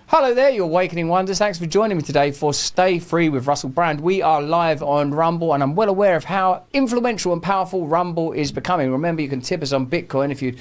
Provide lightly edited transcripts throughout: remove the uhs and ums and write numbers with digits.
Hello there, you Awakening Wonders. Thanks for joining me today for Stay Free with Russell Brand. We are live on Rumble, and I'm well aware of how influential and powerful Rumble is becoming. Remember, you can tip us on Bitcoin if you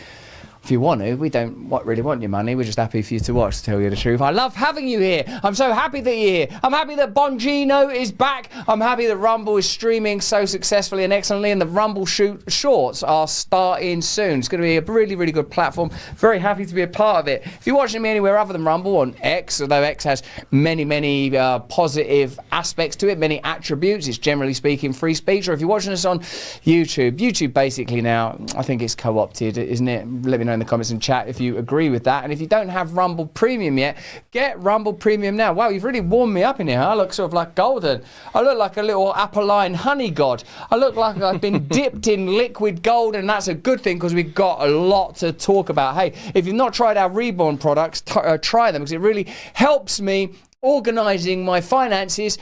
want to. We don't really want your money. We're just happy for you to watch, to tell you the truth. I love having you here. I'm so happy that you're here. I'm happy that Bongino is back. I'm happy that Rumble is streaming so successfully and excellently, and the Rumble shorts are starting soon. It's going to be a really, really good platform. Very happy to be a part of it. If you're watching me anywhere other than Rumble, on X, although X has many positive aspects to it, many attributes, it's generally speaking free speech, or if you're watching us on YouTube basically now, I think it's co-opted, isn't it? Let me know in the comments and chat if you agree with that. And if you don't have Rumble Premium yet, get Rumble Premium now. Wow, you've really warmed me up in here. I look sort of like golden. I look like a little Apolline honey god. I look like I've been dipped in liquid gold, and that's a good thing because we've got a lot to talk about. Hey, if you've not tried our Reborn products, try them, because it really helps me organising my finances,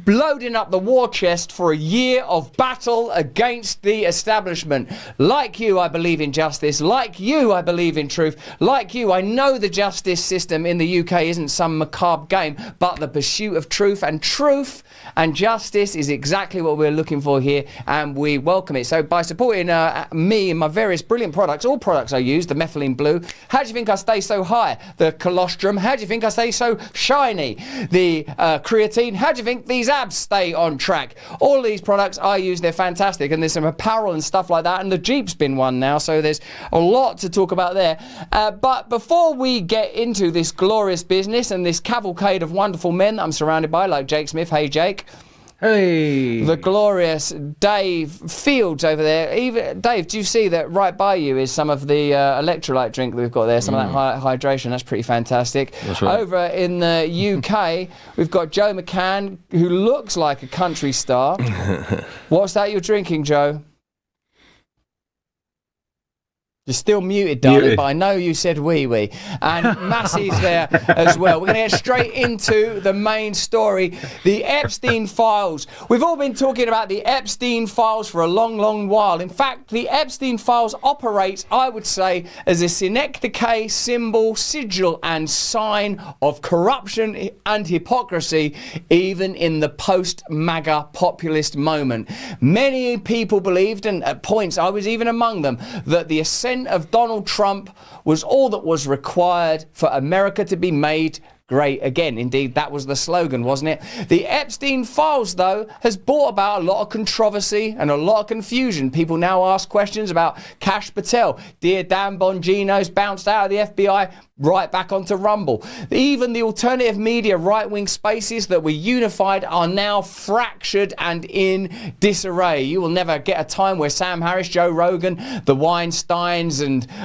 loading up the war chest for a year of battle against the establishment. Like you, I believe in justice. Like you, I believe in truth. Like you, I know the justice system in the UK isn't some macabre game, but the pursuit of truth and justice is exactly what we're looking for here, and we welcome it. So by supporting me and my various brilliant products, all products I use, the methylene blue, how do you think I stay so high? The colostrum, how do you think I stay so shiny? The creatine, how do you think these abs stay on track? All these products I use, they're fantastic, and there's some apparel and stuff like that, and the Jeep's been one now, so there's a lot to talk about there. But before we get into this glorious business and this cavalcade of wonderful men I'm surrounded by, like Jake Smith, hey Jake. Hey. The glorious Dave Fields over there. Even Dave, do you see that right by you is some of the electrolyte drink that we've got there, some of that hydration? That's pretty fantastic. That's right. Over in the UK, we've got Joe McCann, who looks like a country star. What's that you're drinking, Joe? You're still muted, darling, but I know you said wee. And Massey's there as well. We're going to get straight into the main story, the Epstein files. We've all been talking about the Epstein files for a long while. In fact, the Epstein files operate, I would say, as a synecdoche, symbol, sigil, and sign of corruption and hypocrisy, even in the post-MAGA populist moment. Many people believed, and at points I was even among them, that the ascent of Donald Trump was all that was required for America to be made great again. Indeed, that was the slogan, wasn't it? The Epstein files, though, has brought about a lot of controversy and a lot of confusion. People now ask questions about Kash Patel. Dear Dan Bongino's bounced out of the FBI, right back onto Rumble. Even the alternative media right-wing spaces that were unified are now fractured and in disarray. You will never get a time where Sam Harris, Joe Rogan, the Weinsteins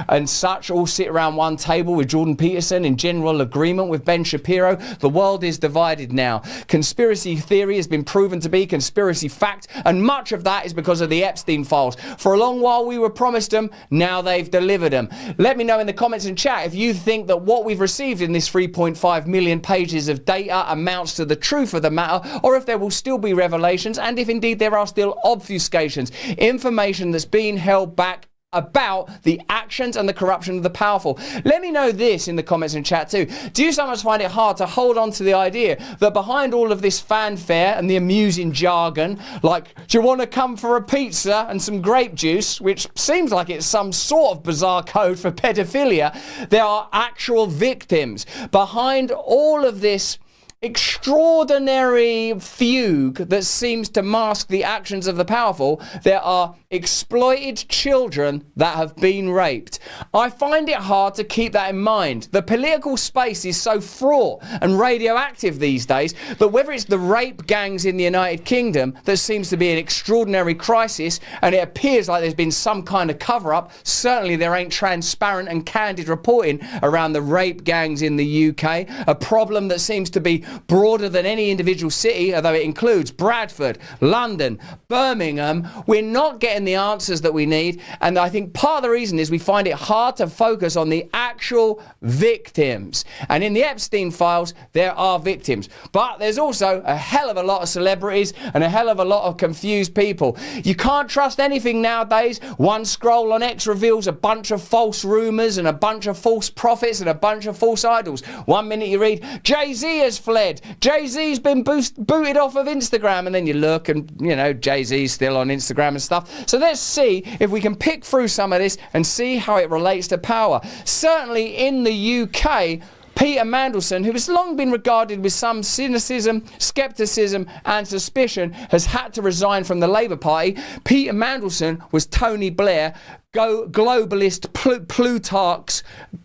and such all sit around one table with Jordan Peterson in general agreement with Ben Shapiro. The world is divided now. Conspiracy theory has been proven to be conspiracy fact, and much of that is because of the Epstein files. For a long while we were promised them, now they've delivered them. Let me know in the comments and chat if you think that what we've received in this 3.5 million pages of data amounts to the truth of the matter, or if there will still be revelations, and if indeed there are still obfuscations, information that's being held back about the actions and the corruption of the powerful. Let me know this in the comments and chat too. Do you sometimes find it hard to hold on to the idea that behind all of this fanfare and the amusing jargon, like, do you want to come for a pizza and some grape juice, which seems like it's some sort of bizarre code for pedophilia, there are actual victims. Behind all of this extraordinary fugue that seems to mask the actions of the powerful, there are exploited children that have been raped. I find it hard to keep that in mind. The political space is so fraught and radioactive these days that whether it's the rape gangs in the United Kingdom that seems to be an extraordinary crisis, and it appears like there's been some kind of cover-up, certainly there ain't transparent and candid reporting around the rape gangs in the UK, a problem that seems to be broader than any individual city, although it includes Bradford, London, Birmingham. We're not getting the answers that we need, and I think part of the reason is we find it hard to focus on the actual victims. And in the Epstein files, there are victims, but there's also a hell of a lot of celebrities and a hell of a lot of confused people. You can't trust anything nowadays. One scroll on X reveals a bunch of false rumours and a bunch of false prophets and a bunch of false idols. One minute you read, Jay-Z has fled, Jay-Z's been booted off of Instagram, and then you look and, you know, Jay-Z's still on Instagram and stuff. So let's see if we can pick through some of this and see how it relates to power. Certainly in the UK, Peter Mandelson, who has long been regarded with some cynicism, scepticism and suspicion, has had to resign from the Labour Party. Peter Mandelson was Tony Blair, globalist Plutarch's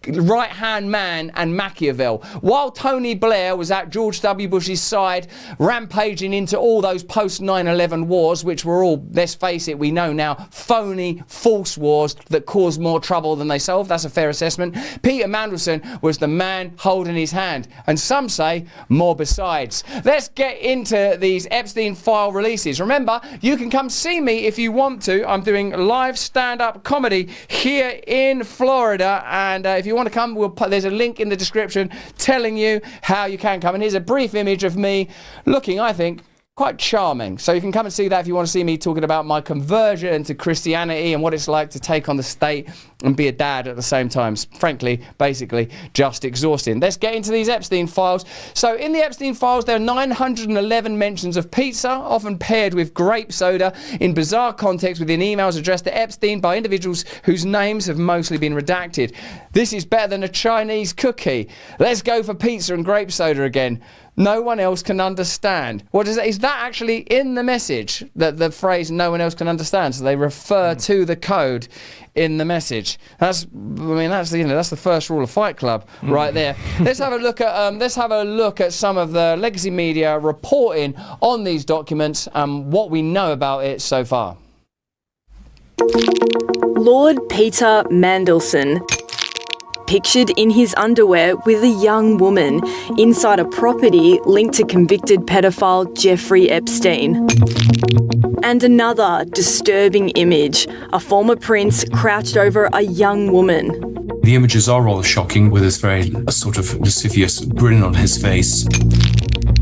right-hand man and Machiavel. While Tony Blair was at George W. Bush's side, rampaging into all those post-9/11 wars, which were all, let's face it, we know now, phony, false wars that caused more trouble than they solved. That's a fair assessment. Peter Mandelson was the man holding his hand, and some say more besides. Let's get into these Epstein file releases. Remember, you can come see me if you want to. I'm doing live stand-up comedy here in Florida, and if you want to come, there's a link in the description telling you how you can come. And here's a brief image of me looking, I think, quite charming. So you can come and see that if you want to see me talking about my conversion to Christianity and what it's like to take on the state and be a dad at the same time. Frankly, basically, just exhausting. Let's get into these Epstein files. So in the Epstein files, there are 911 mentions of pizza, often paired with grape soda, in bizarre context within emails addressed to Epstein by individuals whose names have mostly been redacted. This is better than a Chinese cookie. Let's go for pizza and grape soda again. No one else can understand. What is that? Is that actually in the message, that the phrase "no one else can understand"? So they refer to the code in the message. That's the first rule of Fight Club right there. Let's have a look at some of the legacy media reporting on these documents and what we know about it so far. Lord Peter Mandelson, pictured in his underwear with a young woman inside a property linked to convicted pedophile Jeffrey Epstein. And another disturbing image, a former prince crouched over a young woman. The images are rather shocking, with a sort of lascivious grin on his face.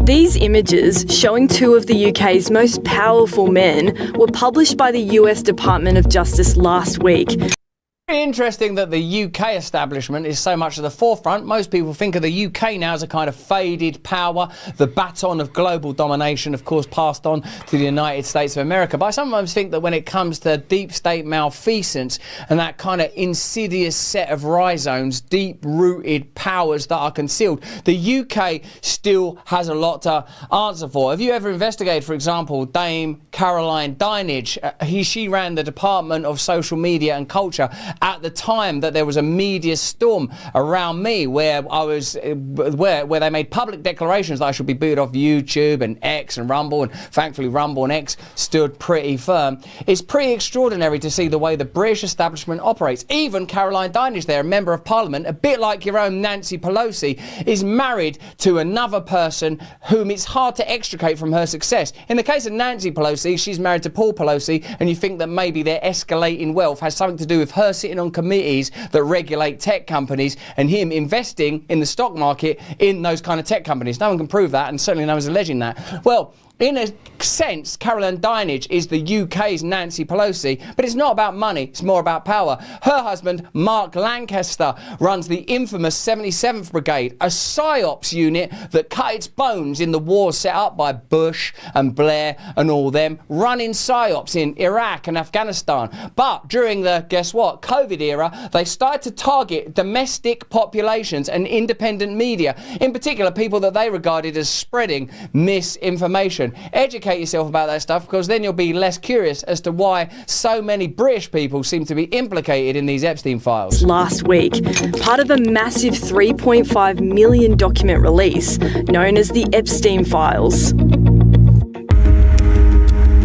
These images, showing two of the UK's most powerful men, were published by the US Department of Justice last week. Very interesting that the UK establishment is so much at the forefront. Most people think of the UK now as a kind of faded power, the baton of global domination, of course, passed on to the United States of America. But I sometimes think that when it comes to deep state malfeasance and that kind of insidious set of rhizomes, deep-rooted powers that are concealed, the UK still has a lot to answer for. Have you ever investigated, for example, Dame Caroline Dinenage? She ran the Department of Social Media and Culture at the time that there was a media storm around me where where they made public declarations that I should be booted off YouTube and X and Rumble, and thankfully Rumble and X stood pretty firm. It's pretty extraordinary to see the way the British establishment operates. Even Caroline Dinenage, there, a member of Parliament, a bit like your own Nancy Pelosi, is married to another person whom it's hard to extricate from her success. In the case of Nancy Pelosi, she's married to Paul Pelosi, and you think that maybe their escalating wealth has something to do with her sitting on committees that regulate tech companies and him investing in the stock market in those kind of tech companies. No one can prove that, and certainly no one's alleging that. Well, in a sense, Caroline Dinenage is the UK's Nancy Pelosi, but it's not about money, it's more about power. Her husband, Mark Lancaster, runs the infamous 77th Brigade, a PSYOPs unit that cut its bones in the wars set up by Bush and Blair and all them, running PSYOPs in Iraq and Afghanistan. But during the, guess what, COVID era, they started to target domestic populations and independent media, in particular people that they regarded as spreading misinformation. Educate yourself about that stuff, because then you'll be less curious as to why so many British people seem to be implicated in these Epstein files. Last week, part of a massive 3.5 million document release known as the Epstein files.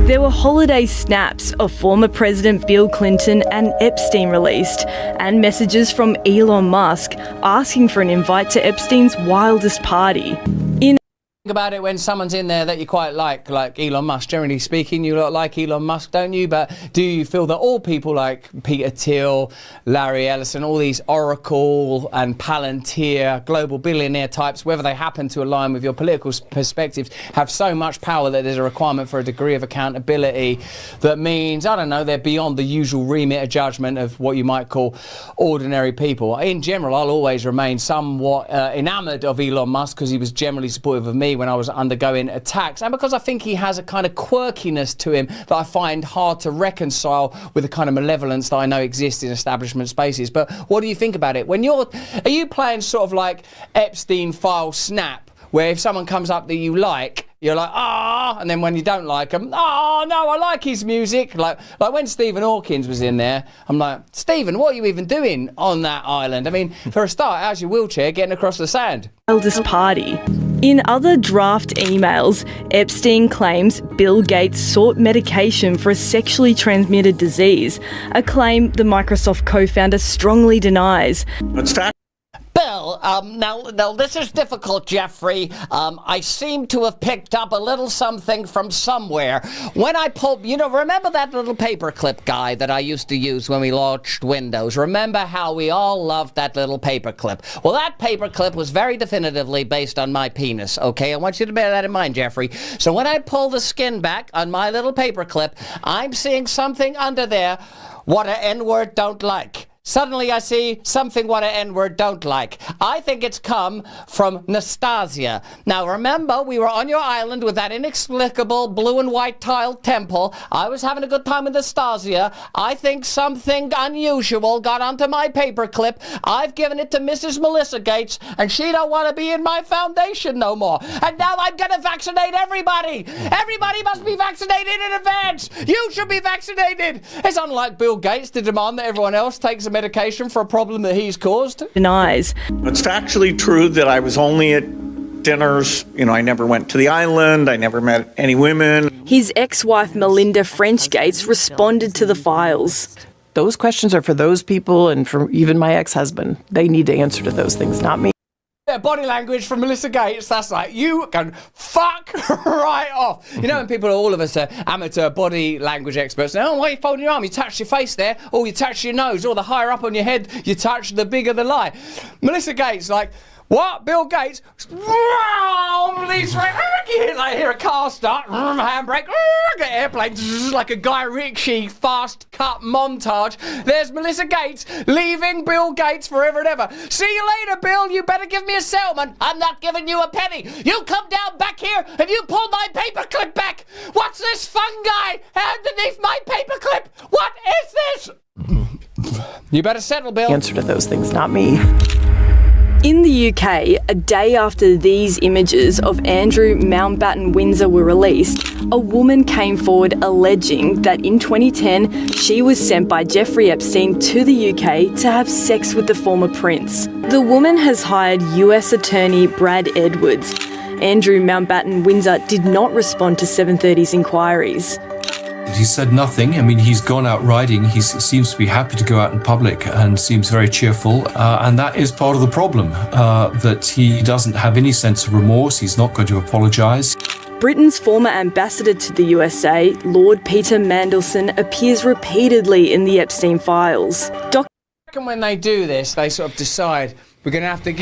There were holiday snaps of former President Bill Clinton and Epstein released, and messages from Elon Musk asking for an invite to Epstein's wildest party. In Think about it when someone's in there that you quite like Elon Musk. Generally speaking, you like Elon Musk, don't you? But do you feel that all people like Peter Thiel, Larry Ellison, all these Oracle and Palantir global billionaire types, whether they happen to align with your political perspectives, have so much power that there's a requirement for a degree of accountability that means, I don't know, they're beyond the usual remit of judgment of what you might call ordinary people. In general, I'll always remain somewhat enamoured of Elon Musk because he was generally supportive of me when I was undergoing attacks, and because I think he has a kind of quirkiness to him that I find hard to reconcile with the kind of malevolence that I know exists in establishment spaces. But what do you think about it? Are you playing sort of like Epstein file snap, where if someone comes up that you like, you're like, and then when you don't like them, no, I like his music. Like when Stephen Hawkins was in there, I'm like, Stephen, what are you even doing on that island? I mean, for a start, how's your wheelchair getting across the sand? Eldest party. In other draft emails, Epstein claims Bill Gates sought medication for a sexually transmitted disease, a claim the Microsoft co-founder strongly denies. It's fact. Bill, now this is difficult, Jeffrey. I seem to have picked up a little something from somewhere. When I pulled, remember that little paperclip guy that I used to use when we launched Windows? Remember how we all loved that little paperclip? Well, that paperclip was very definitively based on my penis, okay? I want you to bear that in mind, Jeffrey. So when I pull the skin back on my little paperclip, I'm seeing something under there what an N-word don't like. Suddenly I see something what an N-word don't like. I think it's come from Nastasia. Now remember, we were on your island with that inexplicable blue and white tiled temple. I was having a good time with Nastasia. I think something unusual got onto my paperclip. I've given it to Mrs. Melissa Gates, and she don't want to be in my foundation no more. And now I'm going to vaccinate everybody. Everybody must be vaccinated in advance. You should be vaccinated. It's unlike Bill Gates to demand that everyone else takes a medication for a problem that he's caused. Denies. It's factually true that I was only at dinners. I never went to the island. I never met any women. His ex-wife Melinda French Gates responded to the files. Those questions are for those people and for even my ex-husband. They need to answer to those things, not me. Yeah, body language from Melissa Gates, that's like, you can fuck right off. When people, all of us are amateur body language experts, now, why are you folding your arm? You touch your face there, or you touch your nose, or the higher up on your head you touch, the bigger the lie. Melissa Gates, like, what? Bill Gates? I hear a car start, handbrake, airplane, like a Guy Ritchie fast cut montage. There's Melissa Gates leaving Bill Gates forever and ever. See you later, Bill. You better give me a settlement. I'm not giving you a penny. You come down back here and you pull my paperclip back. What's this fungi underneath my paperclip? What is this? You better settle, Bill. Answer to those things, not me. In the UK, a day after these images of Andrew Mountbatten Windsor were released, a woman came forward alleging that in 2010 she was sent by Jeffrey Epstein to the UK to have sex with the former prince. The woman has hired US attorney Brad Edwards. Andrew Mountbatten Windsor did not respond to 730's inquiries. He said nothing. I mean, he's gone out riding. He seems to be happy to go out in public and seems very cheerful. And that is part of the problem, that he doesn't have any sense of remorse. He's not going to apologise. Britain's former ambassador to the USA, Lord Peter Mandelson, appears repeatedly in the Epstein files. When they do this, they sort of decide, we're going to have to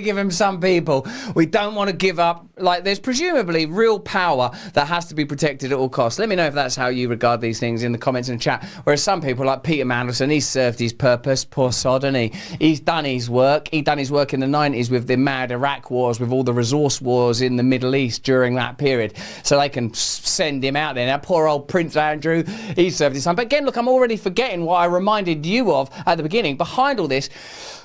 give him some people. We don't want to give up. Like, there's presumably real power that has to be protected at all costs. Let me know if that's how you regard these things in the comments and chat. Whereas some people, like Peter Mandelson, he's served his purpose. Poor sod, hasn't he? He's done his work. He done his work in the 90s with the mad Iraq wars, with all the resource wars in the Middle East during that period. So they can send him out there. Now, poor old Prince Andrew, he served his time. But again, look, I'm already forgetting what I reminded you of at the beginning. Behind all this,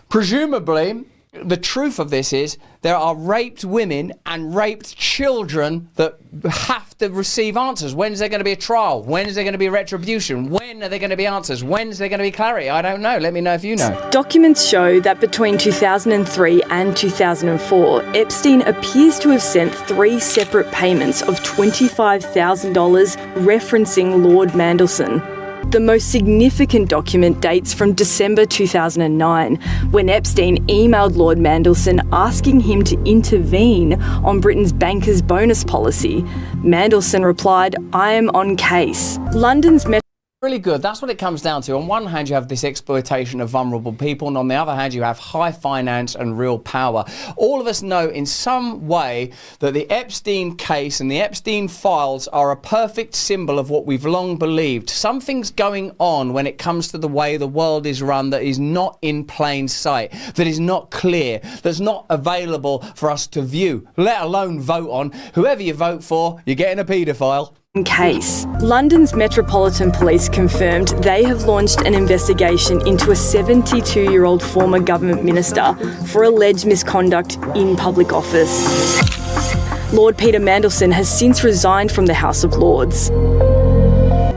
presumably, the truth of this is there are raped women and raped children that have to receive answers. When is there going to be a trial? When is there going to be retribution? When are there going to be answers? When is there going to be clarity? I don't know. Let me know if you know. Documents show that between 2003 and 2004, Epstein appears to have sent 3 separate payments of $25,000 referencing Lord Mandelson. The most significant document dates from December 2009, when Epstein emailed Lord Mandelson asking him to intervene on Britain's bankers' bonus policy. Mandelson replied, "I am on case." London's Really good. That's what it comes down to. On one hand, you have this exploitation of vulnerable people, and on the other hand, you have high finance and real power. All of us know in some way that the Epstein case and the Epstein files are a perfect symbol of what we've long believed. Something's going on when it comes to the way the world is run that is not in plain sight, that is not clear, that's not available for us to view, let alone vote on. Whoever you vote for, you're getting a paedophile. Case. London's Metropolitan Police confirmed they have launched an investigation into a 72-year-old former government minister for alleged misconduct in public office. Lord Peter Mandelson has since resigned from the House of Lords.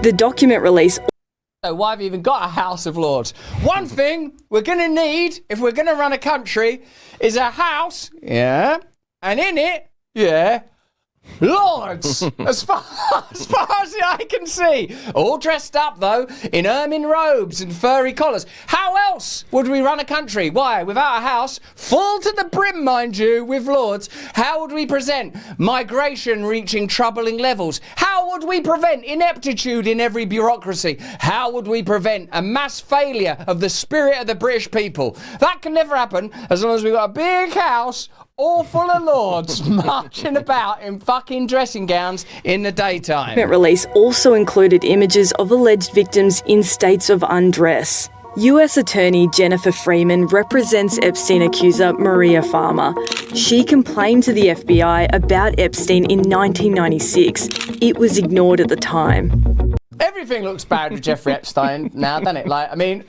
The document release. So why have you even got a House of Lords? One thing we're going to need, if we're going to run a country, is a house, and in it, Lords, as far as I can see. All dressed up, though, in ermine robes and furry collars. How else would we run a country? Why, without a house, full to the brim, mind you, with Lords, how would we present migration reaching troubling levels? How would we prevent ineptitude in every bureaucracy? How would we prevent a mass failure of the spirit of the British people? That can never happen as long as we've got a big house all full of lords marching about in fucking dressing gowns in the daytime. The release also included images of alleged victims in states of undress. US Attorney Jennifer Freeman represents Epstein accuser Maria Farmer. She complained to the FBI about Epstein in 1996. It was ignored at the time. Everything looks bad with Jeffrey Epstein now, doesn't it? Like, I mean,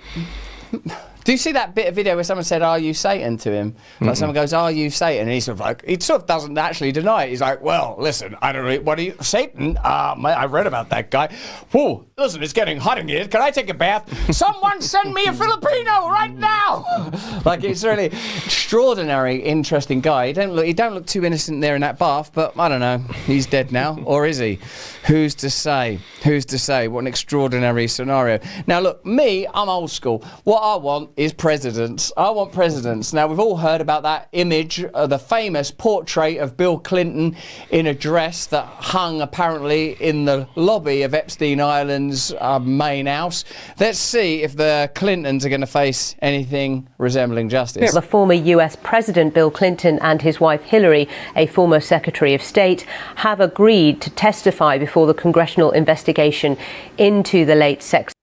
do you see that bit of video where someone said, "Are you Satan?" to him? Like someone goes, "Are you Satan?" And he sort of doesn't actually deny it. He's like, "Well, listen, I don't know, what are you, Satan? I read about that guy. Whoa, listen, it's getting hot in here. Can I take a bath? Someone send me a Filipino right now!" Like, it's really extraordinary, interesting guy. He don't look too innocent there in that bath, but I don't know. He's dead now, or is he? Who's to say? Who's to say? What an extraordinary scenario. Now, look, me, I'm old school. What I want is presidents. I want presidents. Now, we've all heard about that image, the famous portrait of Bill Clinton in a dress that hung apparently in the lobby of Epstein Island's main house. Let's see if the Clintons are going to face anything resembling justice. The former US President Bill Clinton and his wife Hillary, a former Secretary of State, have agreed to testify before the congressional investigation into the late sex.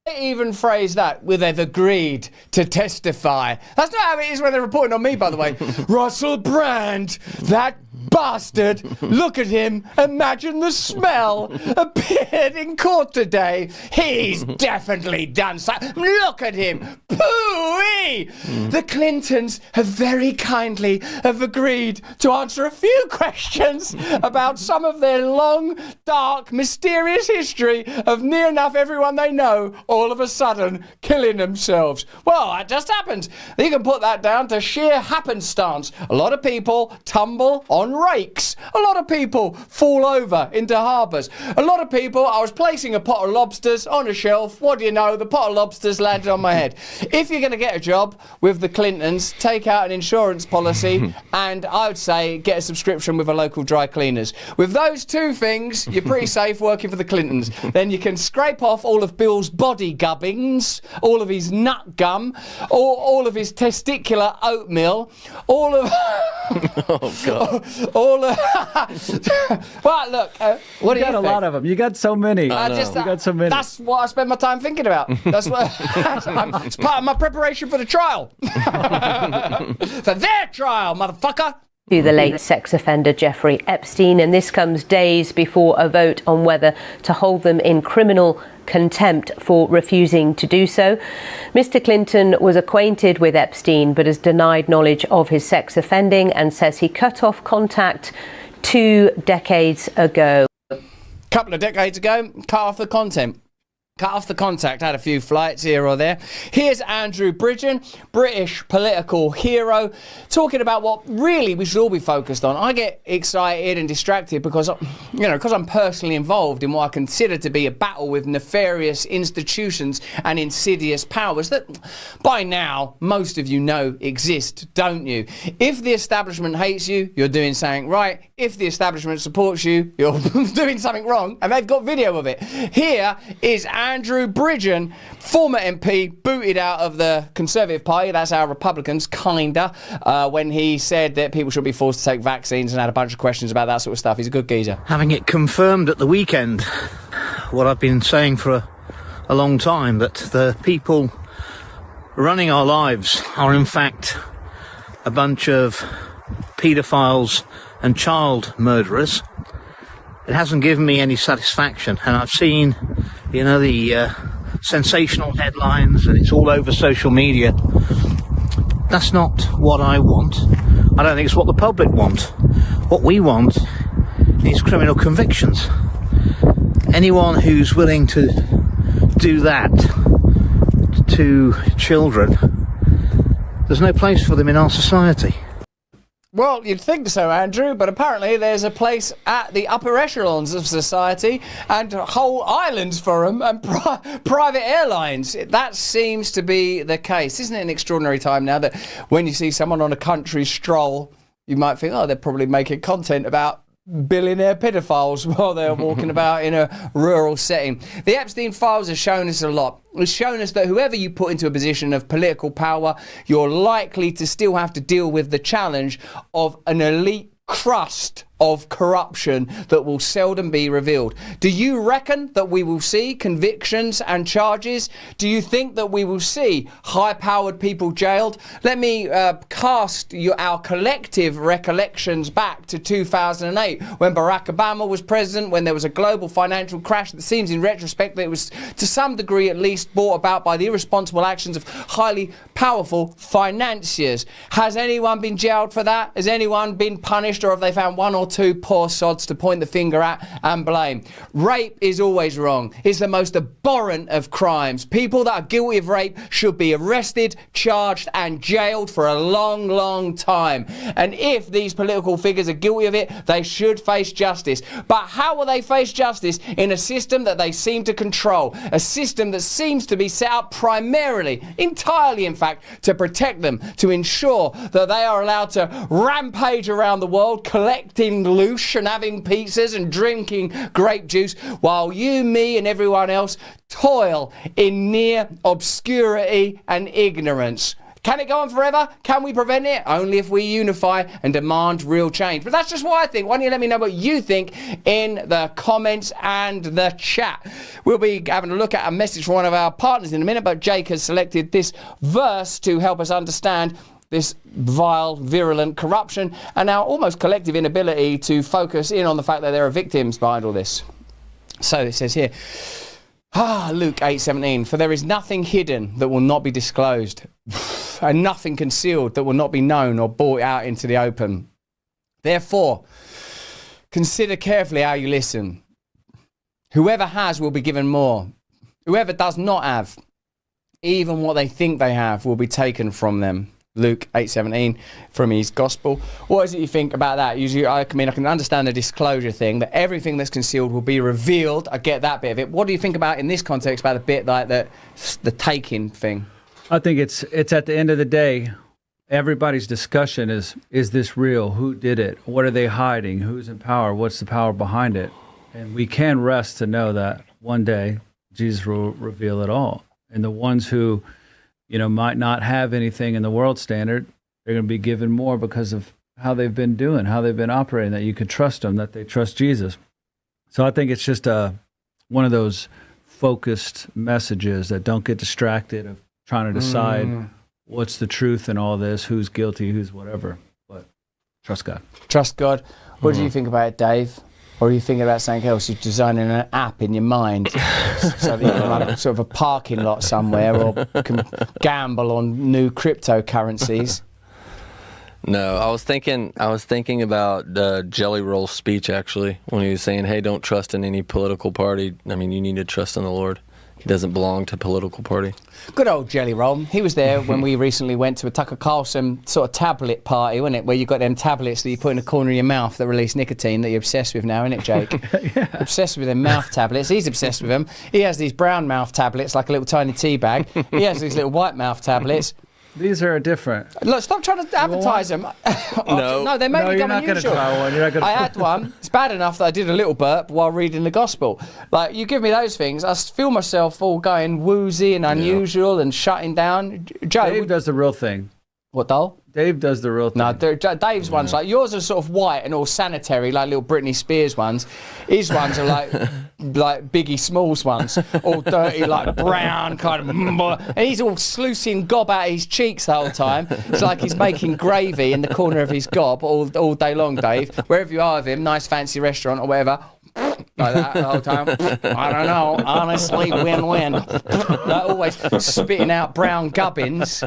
They even phrase that with "they've agreed to testify." That's not how it is when they're reporting on me, by the way. Russell Brand, that bastard, look at him, imagine the smell, appeared in court today. He's definitely done something. Look at him, pooey. The Clintons have very kindly agreed to answer a few questions about some of their long, dark, mysterious history of near enough everyone they know all of a sudden killing themselves. Well, that just happens. You can put that down to sheer happenstance. A lot of people tumble on rakes. A lot of people fall over into harbours. A lot of people, I was placing a pot of lobsters on a shelf. What do you know? The pot of lobsters landed on my head. If you're going to get a job with the Clintons, take out an insurance policy and I would say get a subscription with a local dry cleaners. With those two things, you're pretty safe working for the Clintons. Then you can scrape off all of Bill's body gubbins, all of his nut gum, all of his testicular oatmeal, all of... Oh, God. All of... Well, look, what do you got a think? lot of them. You got so many. You got so many. That's what I spend my time thinking about. That's what it's part of my preparation for the trial. For their trial, motherfucker. To the late sex offender Jeffrey Epstein, and this comes days before a vote on whether to hold them in criminal contempt for refusing to do so. Mr. Clinton was acquainted with Epstein but has denied knowledge of his sex offending and says he cut off contact 2 decades ago. Couple of decades ago, cut off the content. Cut off the contact, had a few flights here or there. Here's Andrew Bridgen, British political hero, talking about what really we should all be focused on. I get excited and distracted because I'm personally involved in what I consider to be a battle with nefarious institutions and insidious powers that by now most of you know exist, don't you? If the establishment hates you, you're doing something right. If the establishment supports you, you're doing something wrong, and they've got video of it. Here is Andrew Bridgen, former MP, booted out of the Conservative Party, that's our Republicans, kinda, when he said that people should be forced to take vaccines and had a bunch of questions about that sort of stuff. He's a good geezer. Having it confirmed at the weekend, what I've been saying for a long time, that the people running our lives are in fact a bunch of paedophiles and child murderers. It hasn't given me any satisfaction, and I've seen, the sensational headlines, and it's all over social media. That's not what I want. I don't think it's what the public want. What we want is criminal convictions. Anyone who's willing to do that to children, there's no place for them in our society. Well, you'd think so, Andrew, but apparently there's a place at the upper echelons of society and whole islands for them and private airlines. That seems to be the case. Isn't it an extraordinary time now that when you see someone on a country stroll, you might think, oh, they're probably making content about billionaire pedophiles while they're walking about in a rural setting. The Epstein files have shown us a lot. It's shown us that whoever you put into a position of political power, you're likely to still have to deal with the challenge of an elite crust of corruption that will seldom be revealed. Do you reckon that we will see convictions and charges? Do you think that we will see high-powered people jailed? Let me cast our collective recollections back to 2008 when Barack Obama was president, when there was a global financial crash that seems in retrospect that it was to some degree at least brought about by the irresponsible actions of highly powerful financiers. Has anyone been jailed for that? Has anyone been punished, or have they found one or two poor sods to point the finger at and blame? Rape is always wrong. It's the most abhorrent of crimes. People that are guilty of rape should be arrested, charged and jailed for a long, long time. And if these political figures are guilty of it, they should face justice. But how will they face justice in a system that they seem to control? A system that seems to be set up primarily, entirely in fact, to protect them, to ensure that they are allowed to rampage around the world, collecting loot and having pizzas and drinking grape juice while you, me and everyone else toil in near obscurity and ignorance. Can it go on forever? Can we prevent it? Only if we unify and demand real change. But that's just what I think. Why don't you let me know what you think in the comments and the chat. We'll be having a look at a message from one of our partners in a minute, but Jake has selected this verse to help us understand this vile, virulent corruption and our almost collective inability to focus in on the fact that there are victims behind all this. So it says here, Luke 8:17, for there is nothing hidden that will not be disclosed, and nothing concealed that will not be known or brought out into the open. Therefore, consider carefully how you listen. Whoever has will be given more. Whoever does not have, even what they think they have, will be taken from them. Luke 8:17 from his gospel. What is it you think about that? Usually, I can understand the disclosure thing, that everything that's concealed will be revealed. I get that bit of it. What do you think about in this context about the bit like the taking thing? I think it's at the end of the day, everybody's discussion is this real? Who did it? What are they hiding? Who's in power? What's the power behind it? And we can rest to know that one day Jesus will reveal it all. And the ones who might not have anything in the world standard, they're going to be given more because of how they've been doing, how they've been operating, that you can trust them, that they trust Jesus. So I think it's just one of those focused messages that don't get distracted of trying to decide what's the truth in all this, who's guilty, who's whatever. But trust God. Trust God. What do you think about it, Dave? Or are you thinking about something else? You're designing an app in your mind so that you can run sort of a parking lot somewhere, or can gamble on new cryptocurrencies. No, I was thinking about Jelly Roll's speech, actually, when he was saying, hey, don't trust in any political party. I mean, you need to trust in the Lord. He doesn't belong to a political party. Good old Jelly Roll. He was there when we recently went to a Tucker Carlson sort of tablet party, wasn't it? Where you got them tablets that you put in the corner of your mouth that release nicotine that you're obsessed with now, isn't it, Jake? Yeah. Obsessed with them mouth tablets. He's obsessed with them. He has these brown mouth tablets like a little tiny tea bag. He has these little white mouth tablets. These are different. Look, stop trying to advertise them. No, they may become unusual. You're not going to try one. You're not gonna... I had one. It's bad enough that I did a little burp while reading the gospel. Like, you give me those things, I feel myself all going woozy and unusual and shutting down. Joe, Dave does the real thing. What, doll? Dave does the real thing. No, Dave's ones, like, yours are sort of white and all sanitary, like little Britney Spears ones. His ones are like Biggie Smalls ones, all dirty, like brown, kind of, and he's all sluicing gob out his cheeks the whole time. It's like he's making gravy in the corner of his gob all day long, Dave. Wherever you are with him, nice fancy restaurant or whatever, like that the whole time. I don't know, honestly, win-win. Like, always spitting out brown gubbins.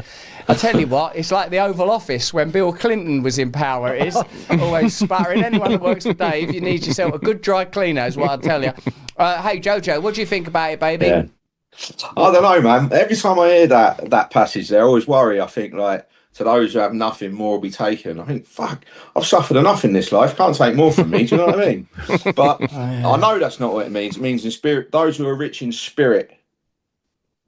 I tell you what, it's like the Oval Office when Bill Clinton was in power. It is always sputtering. Anyone that works for Dave, you need yourself a good dry cleaner, is what I tell you. Hey, Jojo, what do you think about it, baby? Yeah. I don't know, man. Every time I hear that passage there, I always worry. I think, like, to those who have nothing, more will be taken. I think, fuck, I've suffered enough in this life. Can't take more from me. Do you know what I mean? But I know that's not what it means. It means in spirit, those who are rich in spirit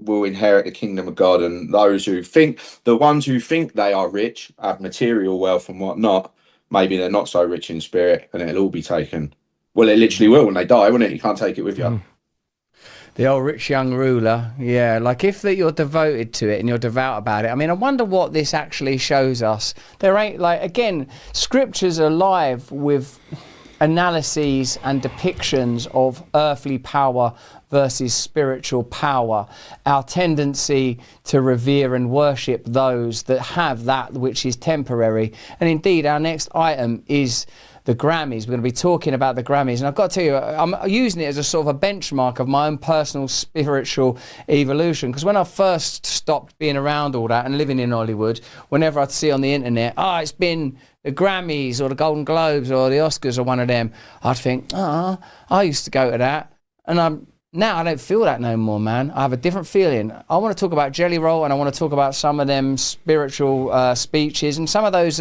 will inherit the kingdom of God, and those who think, the ones who think they are rich, have material wealth and whatnot, maybe they're not so rich in spirit, and it'll all be taken. Well, it literally will when they die, won't it? You can't take it with you. The old rich young ruler, yeah. Like, if that you're devoted to it and you're devout about it. I mean, I wonder what this actually shows us. There ain't, like, again, scriptures are alive with analyses and depictions of earthly power versus spiritual power, our tendency to revere and worship those that have that which is temporary. And indeed, our next item is the Grammys. We're going to be talking about the Grammys, and I've got to tell you, I'm using it as a sort of a benchmark of my own personal spiritual evolution, because when I first stopped being around all that and living in Hollywood, whenever I'd see on the internet, it's been the Grammys or the Golden Globes or the Oscars or one of them, I'd think, I used to go to that, and now I don't feel that no more, man. I have a different feeling. I want to talk about Jelly Roll, and I want to talk about some of them spiritual speeches and some of those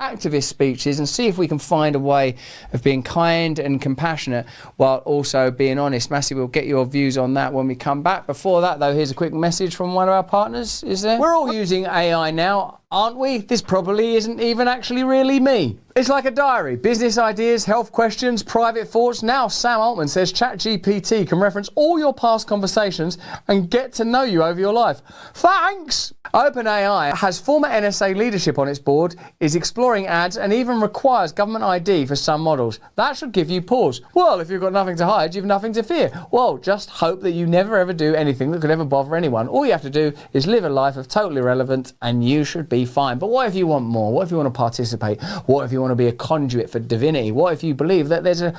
activist speeches, and see if we can find a way of being kind and compassionate while also being honest. Massey, we'll get your views on that when we come back. Before that, though, here's a quick message from one of our partners. Is there? We're all using AI now, aren't we? This probably isn't even actually really me. It's like a diary. Business ideas, health questions, private thoughts. Now Sam Altman says ChatGPT can reference all your past conversations and get to know you over your life. Thanks! OpenAI has former NSA leadership on its board, is exploring ads, and even requires government ID for some models. That should give you pause. Well, if you've got nothing to hide, you've nothing to fear. Well, just hope that you never ever do anything that could ever bother anyone. All you have to do is live a life of total irrelevance, and you should be fine. But what if you want more? What if you want to participate? What if you want to be a conduit for divinity? What if you believe that there's a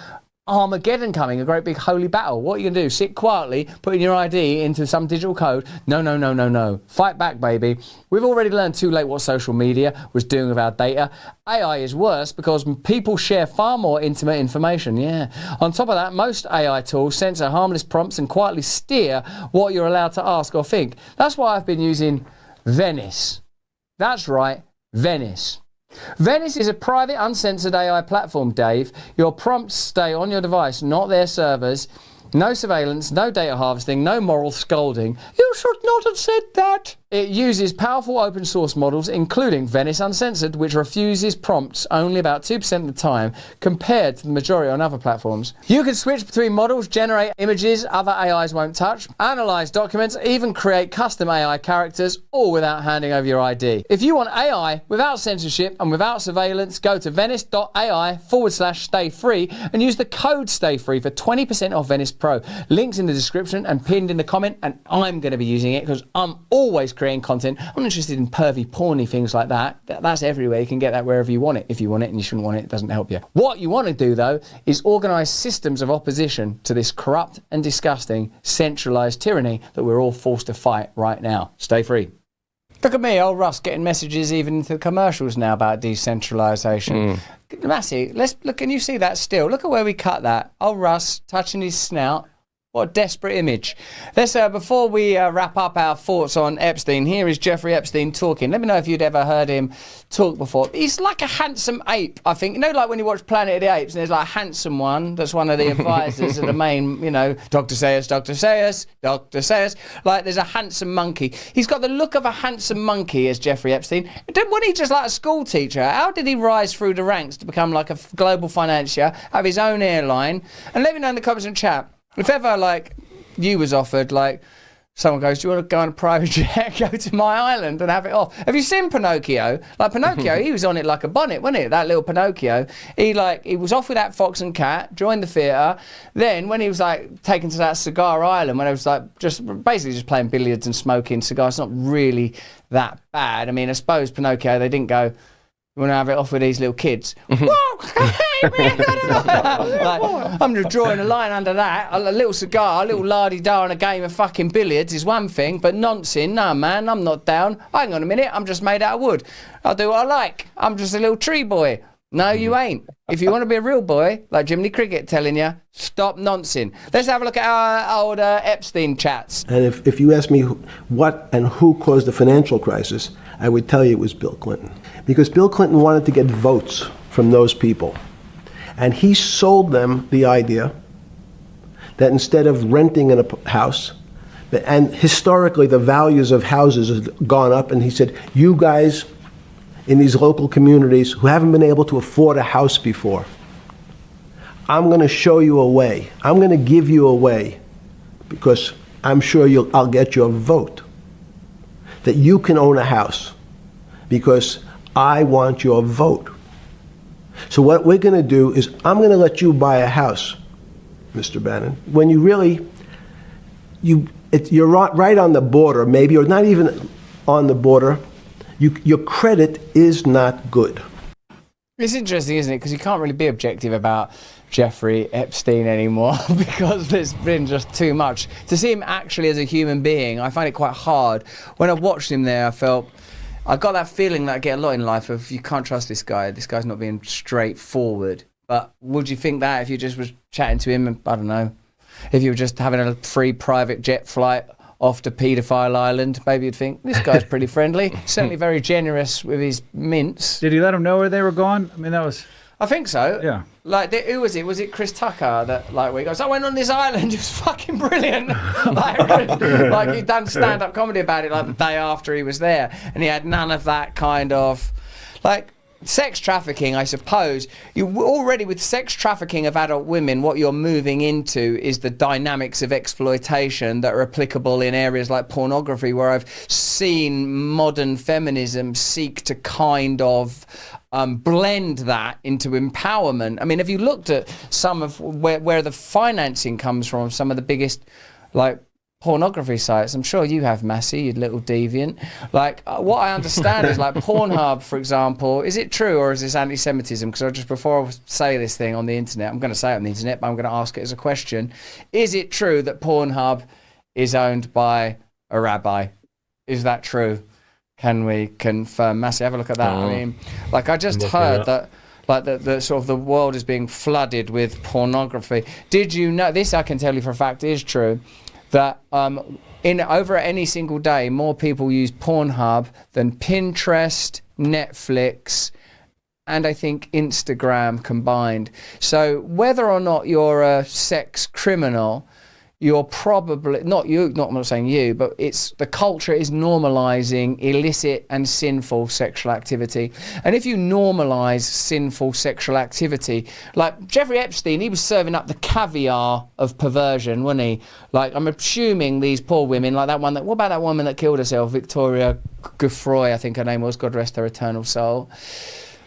Armageddon coming, a great big holy battle? What are you going to do? Sit quietly, putting your ID into some digital code? No. Fight back, baby. We've already learned too late what social media was doing with our data. AI is worse because people share far more intimate information, yeah. On top of that, most AI tools censor harmless prompts and quietly steer what you're allowed to ask or think. That's why I've been using Venice. That's right, Venice. Venice is a private, uncensored AI platform, Dave. Your prompts stay on your device, not their servers. No surveillance, no data harvesting, no moral scolding. You should not have said that. It uses powerful open source models, including Venice Uncensored, which refuses prompts only about 2% of the time, compared to the majority on other platforms. You can switch between models, generate images other AIs won't touch, analyze documents, even create custom AI characters, all without handing over your ID. If you want AI without censorship and without surveillance, go to venice.ai/stay free and use the code stay free for 20% off Venice Pro. Links in the description and pinned in the comment, and I'm going to be using it because I'm always creating content. I'm not interested in pervy, porny things like that. That's everywhere. You can get that wherever you want it. If you want it and you shouldn't want it, it doesn't help you. What you want to do, though, is organise systems of opposition to this corrupt and disgusting centralised tyranny that we're all forced to fight right now. Stay free. Look at me, old Russ, getting messages even into the commercials now about decentralisation. Massey, let's look. Can you see that still? Look at where we cut that. Old Russ touching his snout. What a desperate image. Let's, before we wrap up our thoughts on Epstein, here is Jeffrey Epstein talking. Let me know if you'd ever heard him talk before. He's like a handsome ape, I think. You know, like when you watch Planet of the Apes, and there's like a handsome one that's one of the advisors of the main, you know, Dr. Sayers, Dr. Sayers, Dr. Sayers. Like, there's a handsome monkey. He's got the look of a handsome monkey as Jeffrey Epstein. Wasn't he just like a school teacher? How did he rise through the ranks to become like a global financier, have his own airline? And let me know in the comments and chat. If ever, like, you was offered, like, someone goes, do you want to go on a private jet, go to my island and have it off? Have you seen Pinocchio? Like, Pinocchio, he was on it like a bonnet, wasn't it? That little Pinocchio. He was off with that fox and cat, joined the theatre. Then, when he was, like, taken to that cigar island, when it was, like, basically just playing billiards and smoking cigars, it's not really that bad. I mean, I suppose Pinocchio, they didn't go, you want to have it off with these little kids? Like, I'm just drawing a line under that. A little cigar, a little la-di-da and a game of fucking billiards is one thing, but nonsense, no man, I'm not down. Hang on a minute, I'm just made out of wood. I'll do what I like. I'm just a little tree boy. No, you ain't. If you want to be a real boy, like Jiminy Cricket telling you, stop nonsense. Let's have a look at our old Epstein chats. And if you ask me what and who caused the financial crisis, I would tell you it was Bill Clinton. Because Bill Clinton wanted to get votes from those people. And he sold them the idea that instead of renting in a house, and historically the values of houses have gone up, and he said, you guys in these local communities who haven't been able to afford a house before, I'm going to show you a way. I'm going to give you a way, because I'm sure I'll get your vote, that you can own a house, because I want your vote. So what we're going to do is I'm going to let you buy a house, Mr. Bannon, when you really, you're right on the border, maybe, or not even on the border. Your credit is not good. It's interesting, isn't it? Because you can't really be objective about Jeffrey Epstein anymore because there's been just too much. To see him actually as a human being, I find it quite hard. When I watched him there, I got that feeling that I get a lot in life of, you can't trust this guy. This guy's not being straightforward. But would you think that if you just was chatting to him, and I don't know, if you were just having a free private jet flight off to Paedophile Island, maybe you'd think, this guy's pretty friendly. Certainly very generous with his mints. Did he let him know where they were going? I mean, that was... I think so. Yeah. Like, who was it? Was it Chris Tucker that, like, where he goes, I went on this island, it was fucking brilliant. like he'd done stand-up comedy about it, like, the day after he was there. And he had none of that kind of, like, sex trafficking, I suppose. You already, with sex trafficking of adult women, what you're moving into is the dynamics of exploitation that are applicable in areas like pornography, where I've seen modern feminism seek to kind of blend that into empowerment. I mean, have you looked at some of where the financing comes from, some of the biggest, like, pornography sites? I'm sure you have, Massey, you little deviant. Like, what I understand is, like, Pornhub, for example, is it true or is this anti-Semitism? Because before I say this thing on the internet, I'm going to say it on the internet, but I'm going to ask it as a question. Is it true that Pornhub is owned by a rabbi? Is that true? Can we confirm? Massey, have a look at that. I mean, like, I just heard that, like, the sort of the world is being flooded with pornography. Did you know, this I can tell you for a fact is true, that over any single day, more people use Pornhub than Pinterest, Netflix, and I think Instagram combined. So whether or not you're a sex criminal, you're probably, I'm not saying you, but it's the culture is normalizing illicit and sinful sexual activity. And if you normalize sinful sexual activity, like Jeffrey Epstein, he was serving up the caviar of perversion, wasn't he? Like, I'm assuming these poor women, like that one, what about that woman that killed herself, Victoria Giuffroy, I think her name was, God rest her eternal soul.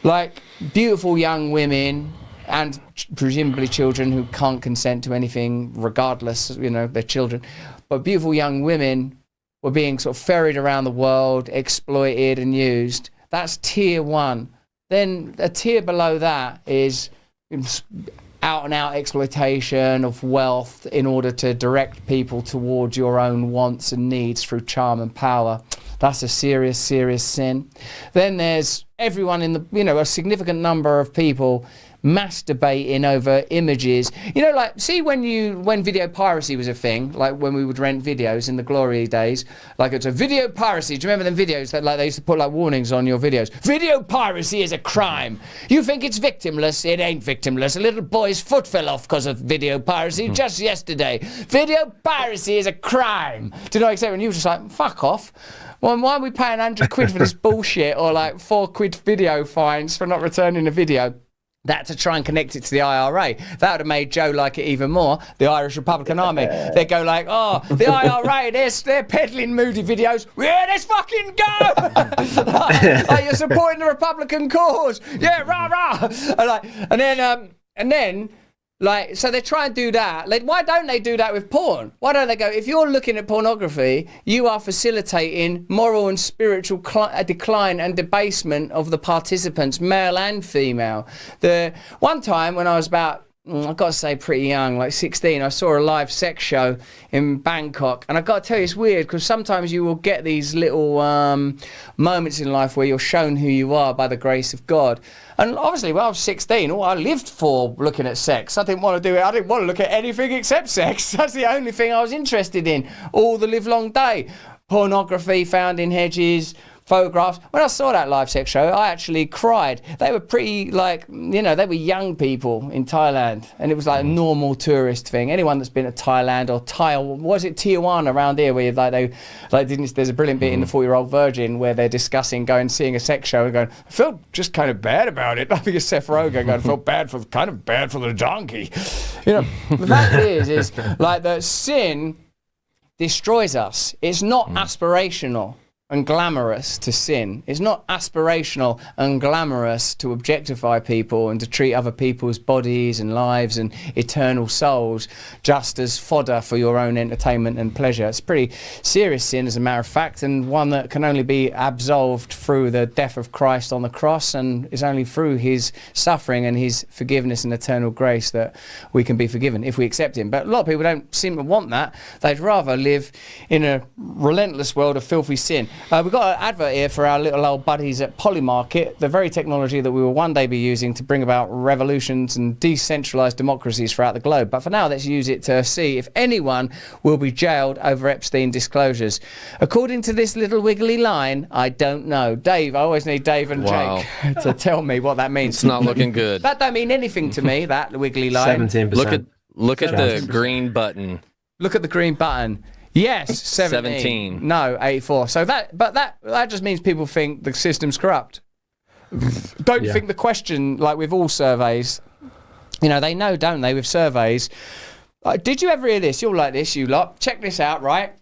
Like, beautiful young women, and presumably children who can't consent to anything regardless, you know, they're children. But beautiful young women were being sort of ferried around the world, exploited and used. That's tier one. Then a tier below that is out and out exploitation of wealth in order to direct people towards your own wants and needs through charm and power. That's a serious, serious sin. Then there's everyone in the, a significant number of people masturbating over images. Like, see when video piracy was a thing, like when we would rent videos in the glory days, like it's a video piracy. Do you remember them videos that like they used to put like warnings on your videos? Video piracy is a crime. You think it's victimless? It ain't victimless. A little boy's foot fell off because of video piracy just yesterday. Video piracy is a crime. Do you know, except when you were just like, fuck off. Well, why are we paying 100 quid for this bullshit, or like 4 quid video fines for not returning a video? That to try and connect it to the IRA. That would have made Joe like it even more. The Irish Republican Army. They'd go like, oh, the IRA, they're peddling moody videos. Yeah, let's fucking go! Like, you're supporting the Republican cause. Yeah, rah, rah. And then, so they try and do that. Like, why don't they do that with porn? Why don't they go, if you're looking at pornography, you are facilitating moral and spiritual decline and debasement of the participants, male and female. The one time when I was about, I've got to say pretty young, like 16, I saw a live sex show in Bangkok. And I've got to tell you, it's weird because sometimes you will get these little moments in life where you're shown who you are by the grace of God. And obviously, when I was 16, all I lived for looking at sex. I didn't want to do it. I didn't want to look at anything except sex. That's the only thing I was interested in all the live long day. Pornography found in hedges, photographs. When I saw that live sex show, I actually cried. They were pretty, they were young people in Thailand, and it was like a normal tourist thing. Anyone that's been to Thailand or Tijuana around here, where there's a brilliant bit in the 40-Year-Old Virgin where they're discussing seeing a sex show and going, I felt just kind of bad about it. I think it's Seth Rogen going, I felt bad for the donkey. The fact is like that sin destroys us. It's not aspirational and glamorous to sin. It's not aspirational and glamorous to objectify people and to treat other people's bodies and lives and eternal souls just as fodder for your own entertainment and pleasure. It's pretty serious sin, as a matter of fact, and one that can only be absolved through the death of Christ on the cross, and is only through his suffering and his forgiveness and eternal grace that we can be forgiven if we accept him. But a lot of people don't seem to want that. They'd rather live in a relentless world of filthy sin. We've got an advert here for our little old buddies at Polymarket, the very technology that we will one day be using to bring about revolutions and decentralised democracies throughout the globe. But for now, let's use it to see if anyone will be jailed over Epstein disclosures. According to this little wiggly line, I don't know. Dave, I always need Dave and Jake to tell me what that means. It's not looking good. That don't mean anything to me, that wiggly line. 17%. Look at the green button. Look at the green button. Yes, 17. No, 84. So that just means people think the system's corrupt. Don't think the question, like with all surveys, they know, don't they, with surveys. Did you ever hear this? You'll like this, you lot. Check this out, right?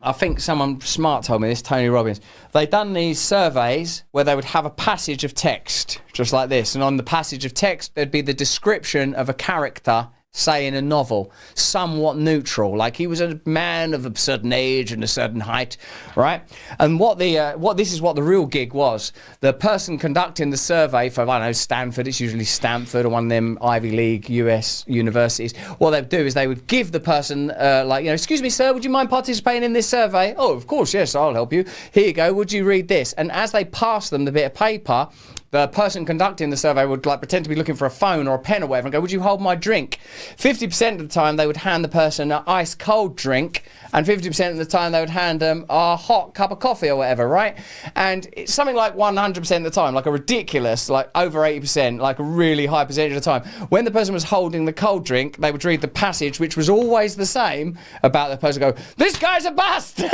I think someone smart told me this, Tony Robbins. They'd done these surveys where they would have a passage of text, just like this. And on the passage of text, there'd be the description of a character, say in a novel, somewhat neutral, like he was a man of a certain age and a certain height, right? And this is what the real gig was. The person conducting the survey for, I don't know, Stanford, it's usually Stanford or one of them Ivy League US universities, what they'd do is they would give the person, excuse me, sir, would you mind participating in this survey? Oh, of course, yes, I'll help you. Here you go, would you read this? And as they pass them the bit of paper, the person conducting the survey would pretend to be looking for a phone or a pen or whatever and go, would you hold my drink? 50% of the time they would hand the person an ice cold drink, and 50% of the time they would hand them a hot cup of coffee or whatever, right? And it's something like 100% of the time, like a ridiculous, like over 80%, like a really high percentage of the time. When the person was holding the cold drink, they would read the passage, which was always the same, about the person go, this guy's a bastard!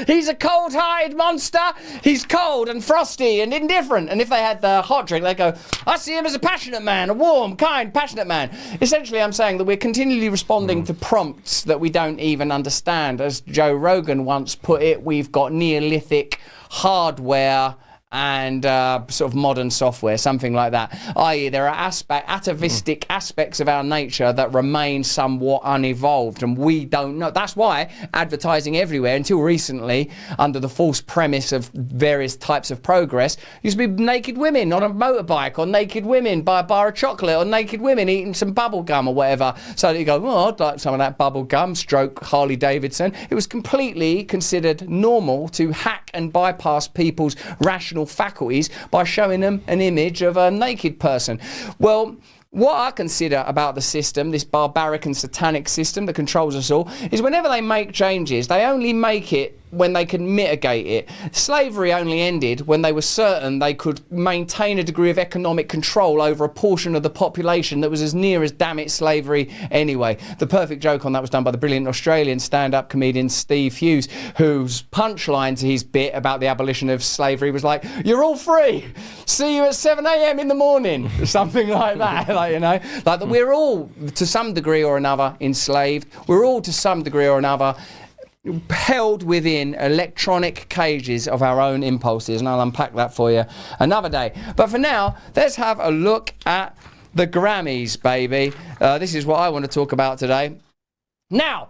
He's a cold-hearted monster! He's cold and frosty and indifferent. And if they had the hot drink, they go, I see him as a passionate man, a warm, kind, passionate man. Essentially, I'm saying that we're continually responding to prompts that we don't even understand. As Joe Rogan once put it, we've got Neolithic hardware and sort of modern software, something like that. I.e., there are atavistic aspects of our nature that remain somewhat unevolved, and we don't know. That's why advertising everywhere, until recently, under the false premise of various types of progress, used to be naked women on a motorbike, or naked women by a bar of chocolate, or naked women eating some bubble gum or whatever. So that you go, oh, I'd like some of that bubble gum, stroke Harley Davidson. It was completely considered normal to hack and bypass people's rational faculties by showing them an image of a naked person. Well, what I consider about the system, this barbaric and satanic system that controls us all, is whenever they make changes, they only make it when they can mitigate it. Slavery only ended when they were certain they could maintain a degree of economic control over a portion of the population that was as near as damn it slavery anyway. The perfect joke on that was done by the brilliant Australian stand-up comedian Steve Hughes, whose punchline to his bit about the abolition of slavery was like, "You're all free. See you at 7 a.m. in the morning." Something like that. Like, you know, like that we're all to some degree or another enslaved. We're all to some degree or another held within electronic cages of our own impulses, and I'll unpack that for you another day. But for now, let's have a look at the Grammys, baby. This is what I want to talk about today. Now,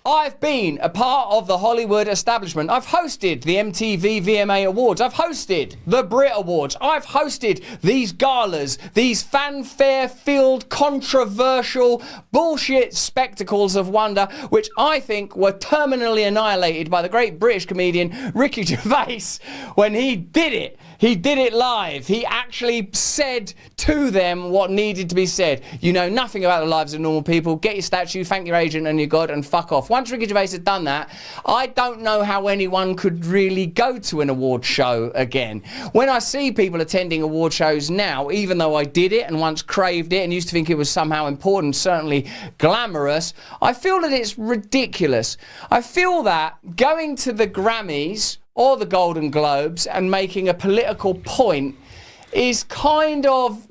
I've been a part of the Hollywood establishment. I've hosted the MTV VMA Awards. I've hosted the Brit Awards. I've hosted these galas, these fanfare-filled, controversial, bullshit spectacles of wonder, which I think were terminally annihilated by the great British comedian Ricky Gervais when he did it. He did it live. He actually said to them what needed to be said. You know nothing about the lives of normal people. Get your statue, thank your agent and your God, and fuck off. Once Ricky Gervais had done that, I don't know how anyone could really go to an award show again. When I see people attending award shows now, even though I did it and once craved it and used to think it was somehow important, certainly glamorous, I feel that it's ridiculous. I feel that going to the Grammys or the Golden Globes and making a political point is kind of,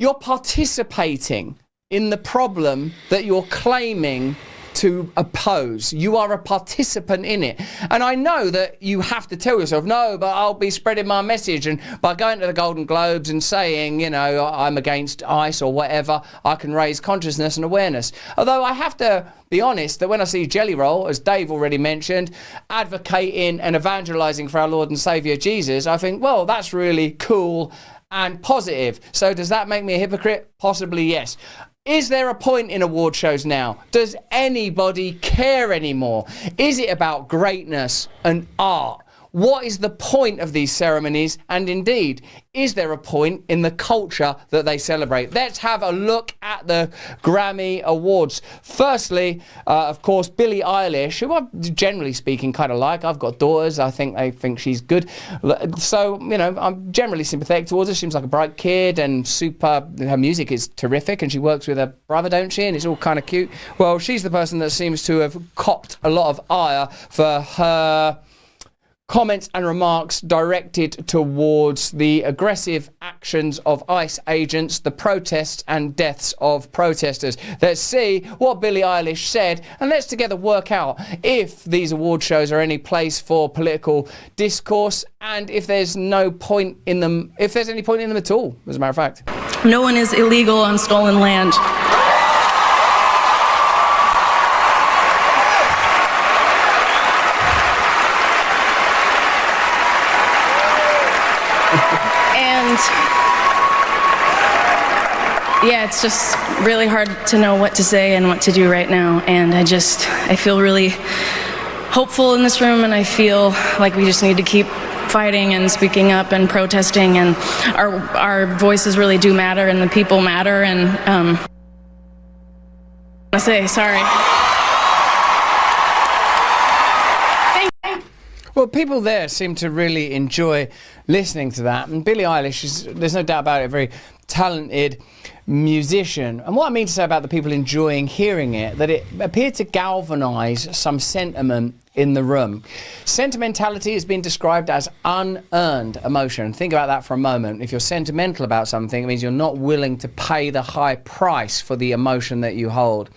you're participating in the problem that you're claiming to oppose. You are a participant in it. And I know that you have to tell yourself, no, but I'll be spreading my message, and by going to the Golden Globes and saying, you know, I'm against ICE or whatever, I can raise consciousness and awareness. Although I have to be honest that when I see Jelly Roll, as Dave already mentioned, advocating and evangelizing for our Lord and Saviour Jesus, I think, well, that's really cool and positive. So does that make me a hypocrite? Possibly yes. Is there a point in award shows now? Does anybody care anymore? Is it about greatness and art? What is the point of these ceremonies? And indeed, is there a point in the culture that they celebrate? Let's have a look at the Grammy Awards. Firstly, of course, Billie Eilish, who I, generally speaking, kind of like. I've got daughters. I think she's good. So, you know, I'm generally sympathetic towards her. She seems like a bright kid and super. Her music is terrific, and she works with her brother, don't she? And it's all kind of cute. Well, she's the person that seems to have copped a lot of ire for her comments and remarks directed towards the aggressive actions of ICE agents, the protests and deaths of protesters. Let's see what Billie Eilish said, and let's together work out if these award shows are any place for political discourse, and if there's no point in them, if there's any point in them at all, as a matter of fact. No one is illegal on stolen land. Yeah, it's just really hard to know what to say and what to do right now, and I feel really hopeful in this room, and I feel like we just need to keep fighting and speaking up and protesting, and our voices really do matter, and the people matter, and I say sorry. Well, people there seem to really enjoy listening to that, and Billie Eilish is, there's no doubt about it, a very talented musician. And what I mean to say about the people enjoying hearing it, that it appeared to galvanise some sentiment in the room. Sentimentality has been described as unearned emotion. Think about that for a moment. If you're sentimental about something, it means you're not willing to pay the high price for the emotion that you hold.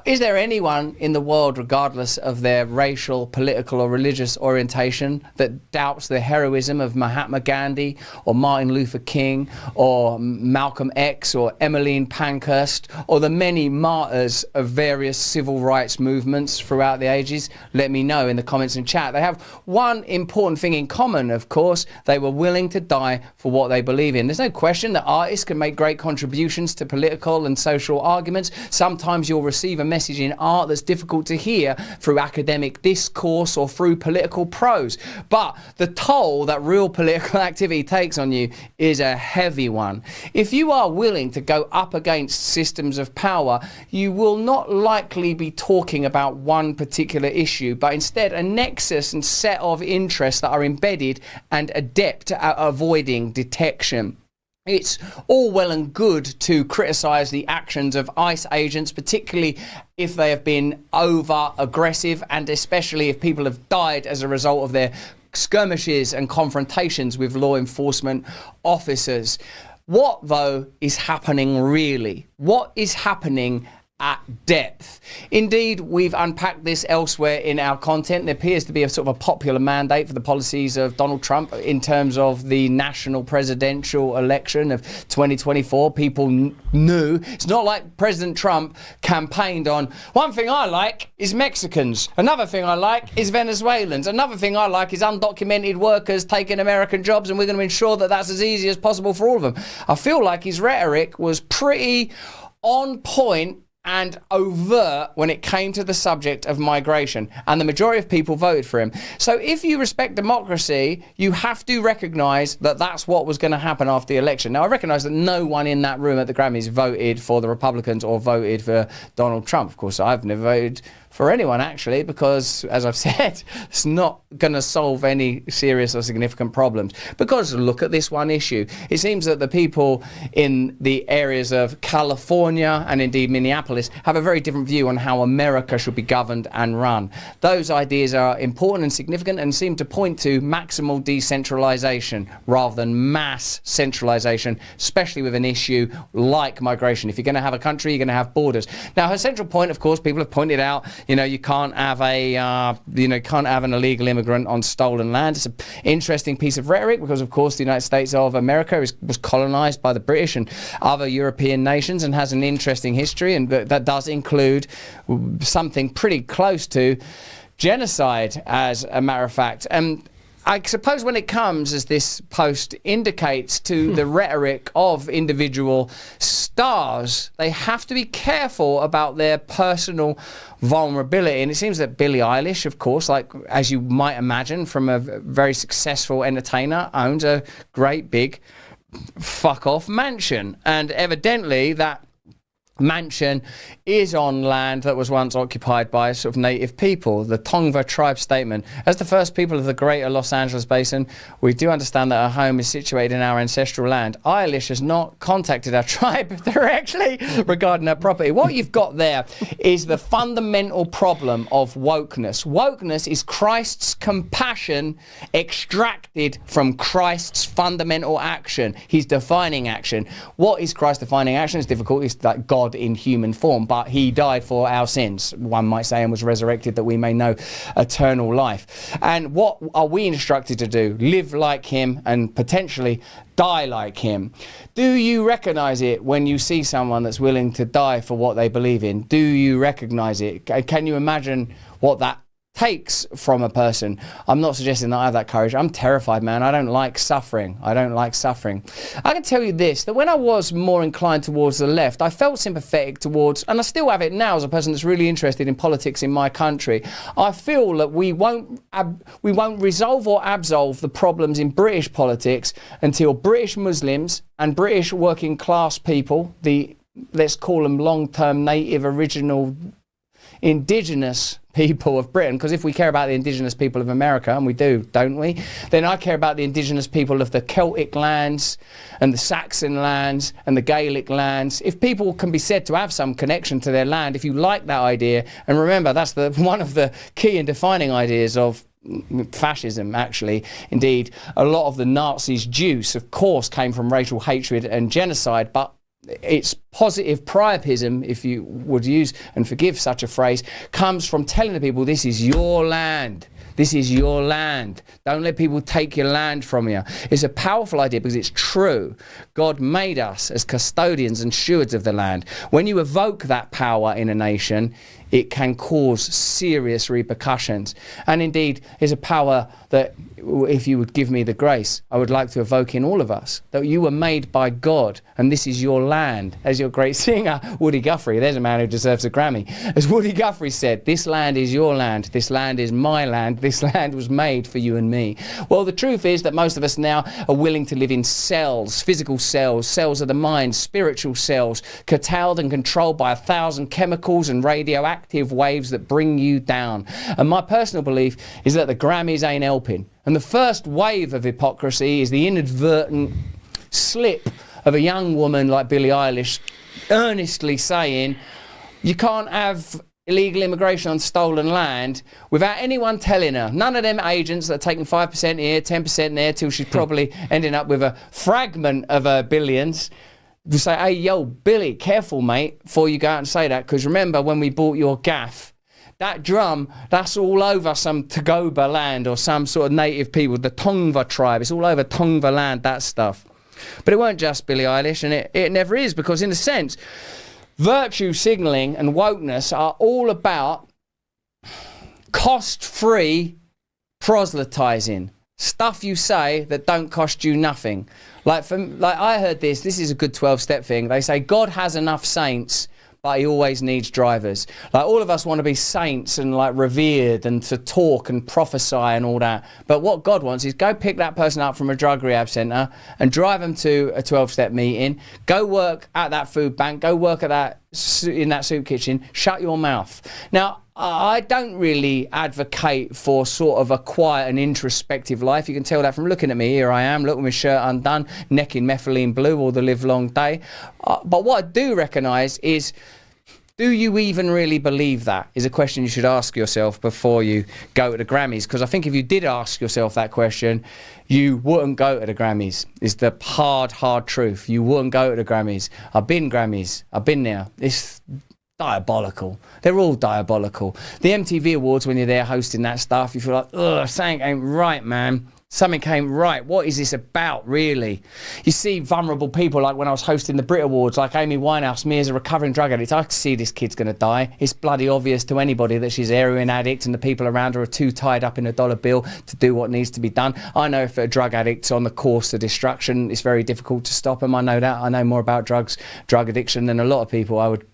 Is there anyone in the world, regardless of their racial, political or religious orientation, that doubts the heroism of Mahatma Gandhi or Martin Luther King or Malcolm X or Emmeline Pankhurst or the many martyrs of various civil rights movements throughout the ages? Let me know in the comments and chat. They have one important thing in common, of course. They were willing to die for what they believe in. There's no question that artists can make great contributions to political and social arguments. Sometimes you'll receive a message in art that's difficult to hear through academic discourse or through political prose. But the toll that real political activity takes on you is a heavy one. If you are willing to go up against systems of power, you will not likely be talking about one particular issue, but instead a nexus and set of interests that are embedded and adept at avoiding detection. It's all well and good to criticise the actions of ICE agents, particularly if they have been over-aggressive and especially if people have died as a result of their skirmishes and confrontations with law enforcement officers. What, though, is happening really? What is happening at depth? Indeed, we've unpacked this elsewhere in our content. There appears to be a sort of a popular mandate for the policies of Donald Trump in terms of the national presidential election of 2024. People knew. It's not like President Trump campaigned on, one thing I like is Mexicans. Another thing I like is Venezuelans. Another thing I like is undocumented workers taking American jobs, and we're going to ensure that that's as easy as possible for all of them. I feel like his rhetoric was pretty on point and overt when it came to the subject of migration, and the majority of people voted for him. So if you respect democracy, you have to recognise that that's what was going to happen after the election. Now, I recognise that no one in that room at the Grammys voted for the Republicans or voted for Donald Trump. Of course, I've never voted for anyone, actually, because, as I've said, it's not going to solve any serious or significant problems. Because look at this one issue. It seems that the people in the areas of California and indeed Minneapolis have a very different view on how America should be governed and run. Those ideas are important and significant and seem to point to maximal decentralization rather than mass centralization, especially with an issue like migration. If you're going to have a country, you're going to have borders. Now, her central point, of course, people have pointed out, you can't have can't have an illegal immigrant on stolen land. It's an interesting piece of rhetoric because, of course, the United States of America was colonized by the British and other European nations and has an interesting history, and that does include something pretty close to genocide, as a matter of fact. I suppose when it comes, as this post indicates, to the rhetoric of individual stars, they have to be careful about their personal vulnerability. And it seems that Billie Eilish, of course, like as you might imagine from a very successful entertainer, owns a great big fuck-off mansion. And evidently that mansion is on land that was once occupied by sort of native people. The Tongva tribe statement: as the first people of the greater Los Angeles basin, we do understand that our home is situated in our ancestral land. Eilish has not contacted our tribe directly regarding our property. What you've got there is the fundamental problem of wokeness. Wokeness is Christ's compassion extracted from Christ's fundamental action, his defining action. What is Christ's defining action? It's difficult. It's like God in human form, but he died for our sins, one might say, and was resurrected that we may know eternal life. And what are we instructed to do? Live like him and potentially die like him. Do you recognize it when you see someone that's willing to die for what they believe in? Do you recognize it? Can you imagine what that takes from a person? I'm not suggesting that I have that courage. I'm terrified, man. I don't like suffering. I can tell you this, that when I was more inclined towards the left, I felt sympathetic towards, and I still have it now as a person that's really interested in politics in my country. I feel that we won't resolve or absolve the problems in British politics until British Muslims and British working class people, let's call them long-term native original indigenous people of Britain, because if we care about the indigenous people of America, and we do, don't we, then I care about the indigenous people of the Celtic lands and the Saxon lands and the Gaelic lands. If people can be said to have some connection to their land, if you like that idea, and remember that's one of the key and defining ideas of fascism, actually. Indeed, a lot of the Nazis' juice, of course, came from racial hatred and genocide, but its positive priapism, if you would use and forgive such a phrase, comes from telling the people, this is your land. This is your land. Don't let people take your land from you. It's a powerful idea because it's true. God made us as custodians and stewards of the land. When you evoke that power in a nation, it can cause serious repercussions. And indeed, it's a power that, if you would give me the grace, I would like to evoke in all of us, that you were made by God and this is your land. As your great singer, Woody Guthrie, there's a man who deserves a Grammy. As Woody Guthrie said, this land is your land, this land is my land, this land was made for you and me. Well, the truth is that most of us now are willing to live in cells, physical cells, cells of the mind, spiritual cells, curtailed and controlled by 1,000 chemicals and radioactive waves that bring you down. And my personal belief is that the Grammys ain't helping. And the first wave of hypocrisy is the inadvertent slip of a young woman like Billie Eilish earnestly saying, you can't have illegal immigration on stolen land without anyone telling her. None of them agents that are taking 5% here, 10% there, till she's probably ending up with a fragment of her billions. You say, hey, yo, Billy, careful, mate, before you go out and say that, because remember when we bought your gaff, that drum, that's all over some Togoba land or some sort of native people, the Tongva tribe. It's all over Tongva land, that stuff. But it weren't just Billie Eilish, and it never is, because in a sense, virtue signalling and wokeness are all about cost-free proselytizing. Stuff you say that don't cost you nothing. Like I heard this is a good 12-step thing. They say God has enough saints, but he always needs drivers. Like all of us want to be saints and like revered and to talk and prophesy and all that. But what God wants is go pick that person up from a drug rehab centre and drive them to a 12-step meeting. Go work at that food bank. Go work at in that soup kitchen. Shut your mouth. Now, I don't really advocate for sort of a quiet and introspective life. You can tell that from looking at me. Here I am, look with my shirt undone, neck in methylene blue all the live long day. But what I do recognise is, do you even really believe that? Is a question you should ask yourself before you go to the Grammys. Because I think if you did ask yourself that question, you wouldn't go to the Grammys. It's the hard truth. You wouldn't go to the Grammys. I've been Grammys. I've been there. It's diabolical. They're all diabolical. The MTV Awards, when you're there hosting that stuff, you feel like, ugh, something ain't right, man. Something ain't right. What is this about, really? You see vulnerable people, like when I was hosting the Brit Awards, like Amy Winehouse, me as a recovering drug addict, I can see this kid's going to die. It's bloody obvious to anybody that she's a heroin addict and the people around her are too tied up in a dollar bill to do what needs to be done. I know if a drug addict's on the course to destruction, it's very difficult to stop them. I know that. I know more about drug addiction than a lot of people I would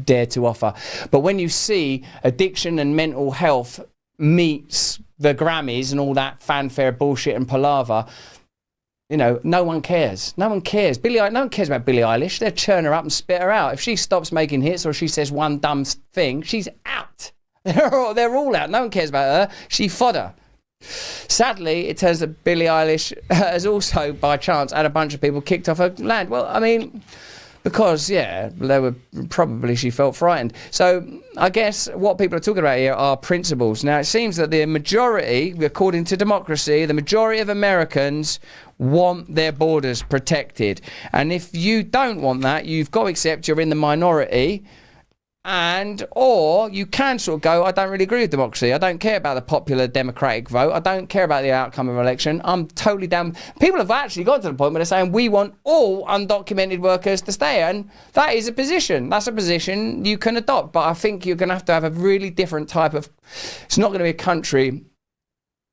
dare to offer. But when you see addiction and mental health meets the Grammys and all that fanfare bullshit and palaver, you know, no one cares. No one cares. No one cares about Billie Eilish. They'll churn her up and spit her out. If she stops making hits or she says one dumb thing, she's out. They're all out. No one cares about her. She's fodder. Sadly, it turns out Billie Eilish has also, by chance, had a bunch of people kicked off her land. Well, I mean, because, yeah, she felt frightened. So I guess what people are talking about here are principles. Now, it seems that the majority, according to democracy, the majority of Americans want their borders protected. And if you don't want that, you've got to accept you're in the minority. Or you can sort of go, I don't really agree with democracy. I don't care about the popular democratic vote. I don't care about the outcome of an election. I'm totally down. People have actually got to the point where they're saying we want all undocumented workers to stay. And that is a position. That's a position you can adopt. But I think you're going to have a really different type of... It's not going to be a country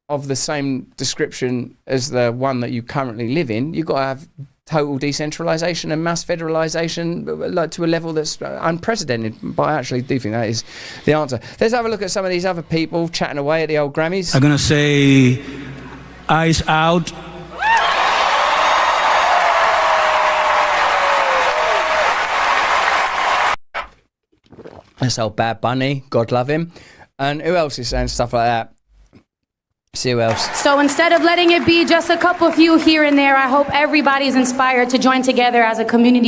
of the same description as the one that you currently live in. You've got to have total decentralisation and mass federalisation, like to a level that's unprecedented. But I actually do think that is the answer. Let's have a look at some of these other people chatting away at the old Grammys. I'm gonna say, eyes out. That's old Bad Bunny, God love him. And who else is saying stuff like that? See who else. So instead of letting it be just a couple few here and there, I hope everybody's inspired to join together as a community of